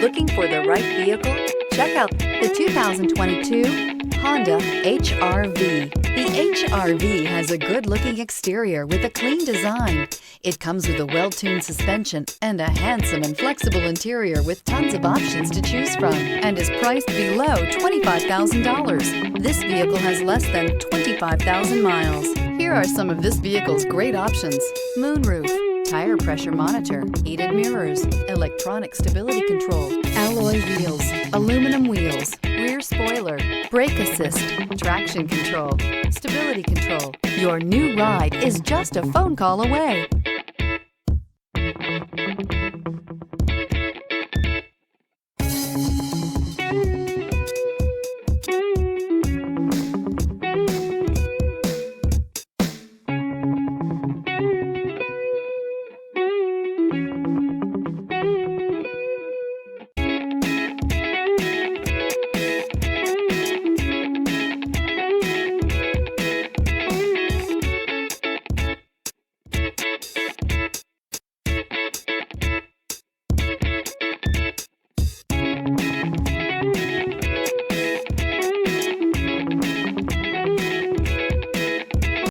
Looking for the right vehicle? Check out the 2022 Honda HR-V. The HR-V has a good-looking exterior with a clean design. It comes with a well-tuned suspension and a handsome and flexible interior with tons of options to choose from, and is priced below $25,000. This vehicle has less than 25,000 miles. Here are some of this vehicle's great options: moonroof, tire pressure monitor, heated mirrors, electronic stability control, alloy wheels, aluminum wheels, rear spoiler, brake assist, traction control, stability control. Your new ride is just a phone call away.